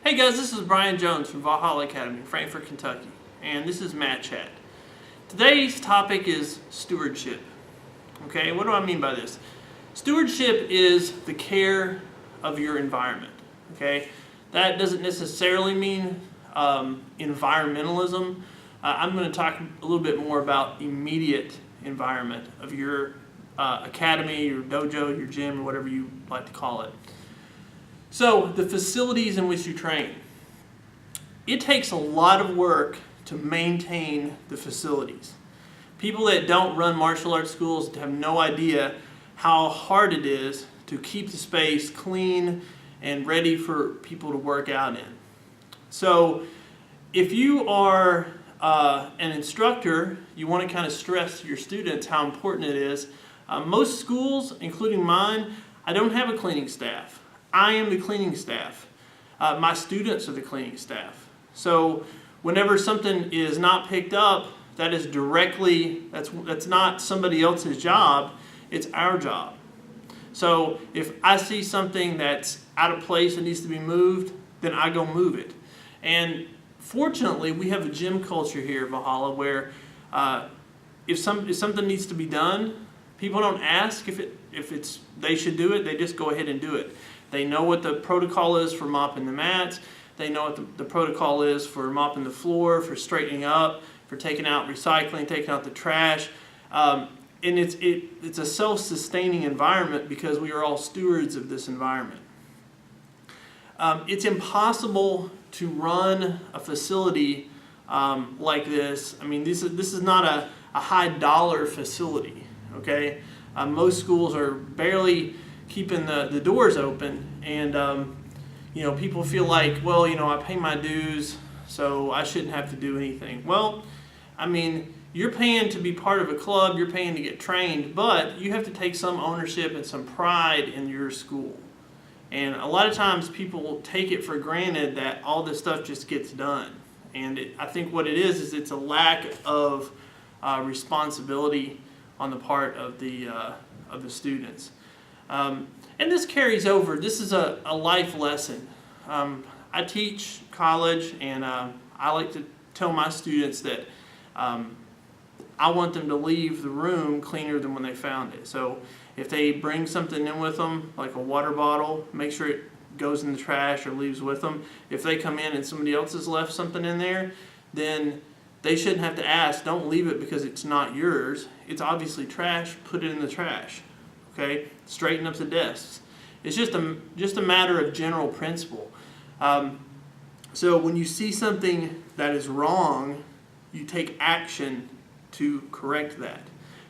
Hey guys, this is Brian Jones from Valhalla Academy in Frankfort, Kentucky, and this is Matt Chat. Today's topic is stewardship. Okay, what do I mean by this? Stewardship is the care of your environment. Okay, that doesn't necessarily mean environmentalism. I'm going to talk a little bit more about immediate environment of your academy, your dojo, your gym, or whatever you like to call it. So, the facilities in which you train. It takes a lot of work to maintain the facilities. People that don't run martial arts schools have no idea how hard it is to keep the space clean and ready for people to work out in. So, if you are an instructor, you want to kind of stress to your students how important it is. Most schools, including mine, I don't have a cleaning staff. I am the cleaning staff. My students are the cleaning staff. So whenever something is not picked up, that is directly, that's not somebody else's job, it's our job. So if I see something that's out of place and needs to be moved, then I go move it. And fortunately, we have a gym culture here at Valhalla where if something needs to be done, people don't ask if they should do it, they just go ahead and do it. They know what the protocol is for mopping the mats. They know what the protocol is for mopping the floor, for straightening up, for taking out recycling, taking out the trash. And it's a self-sustaining environment because we are all stewards of this environment. It's impossible to run a facility like this. I mean, this is not a high-dollar facility, okay? Most schools are barely keeping the doors open, and people feel like, well, I pay my dues, so I shouldn't have to do anything. Well, I mean, you're paying to be part of a club, you're paying to get trained, but you have to take some ownership and some pride in your school. And a lot of times people take it for granted that all this stuff just gets done. And I think what it is it's a lack of responsibility on the part of the students. And this carries over. This is a life lesson. I teach college, and I like to tell my students that I want them to leave the room cleaner than when they found it. So if they bring something in with them, like a water bottle, make sure it goes in the trash or leaves with them. If they come in and somebody else has left something in there, then they shouldn't have to ask, don't leave it because it's not yours. It's obviously trash, put it in the trash. Okay? Straighten up the desks. It's just a matter of general principle. So when you see something that is wrong, you take action to correct that.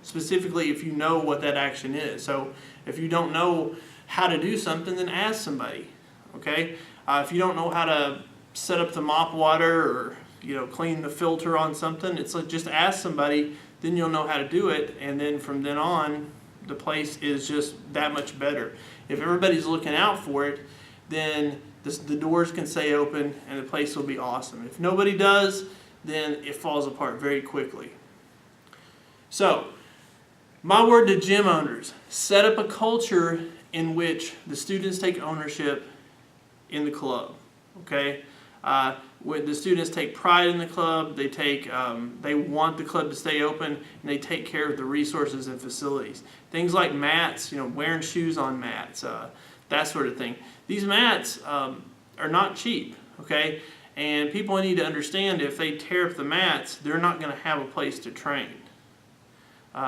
Specifically, if you know what that action is. So if you don't know how to do something, then ask somebody. Okay? If you don't know how to set up the mop water or clean the filter on something, it's like just ask somebody. Then you'll know how to do it, and then from then on, the place is just that much better. If everybody's looking out for it, then the doors can stay open and the place will be awesome. If nobody does, then it falls apart very quickly. So, my word to gym owners, set up a culture in which the students take ownership in the club. Okay? Where the students take pride in the club, they want the club to stay open, and they take care of the resources and facilities. Things like mats, wearing shoes on mats, that sort of thing. These mats are not cheap, okay? And people need to understand if they tear up the mats, they're not going to have a place to train.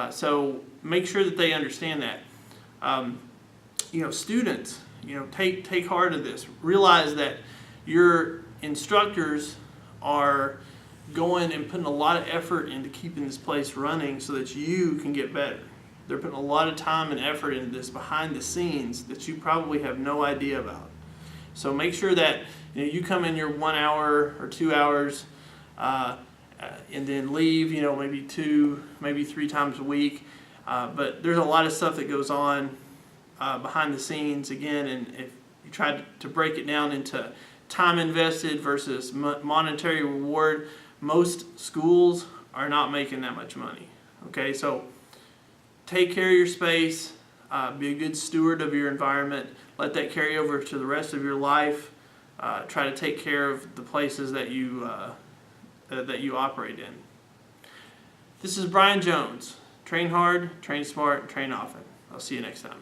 So make sure that they understand that. Students, take heart of this. Realize that your instructors are going and putting a lot of effort into keeping this place running so that you can get better. They're putting a lot of time and effort into this behind the scenes that you probably have no idea about. So make sure that you come in your 1 hour or 2 hours and then leave, maybe 2, maybe 3 times a week. But there's a lot of stuff that goes on behind the scenes again, and if you try to break it down into time invested versus monetary reward, most schools are not making that much money. Okay, so take care of your space, be a good steward of your environment, let that carry over to the rest of your life. try to take care of the places that you operate in. This is Brian Jones. Train hard, train smart, train often. I'll see you next time.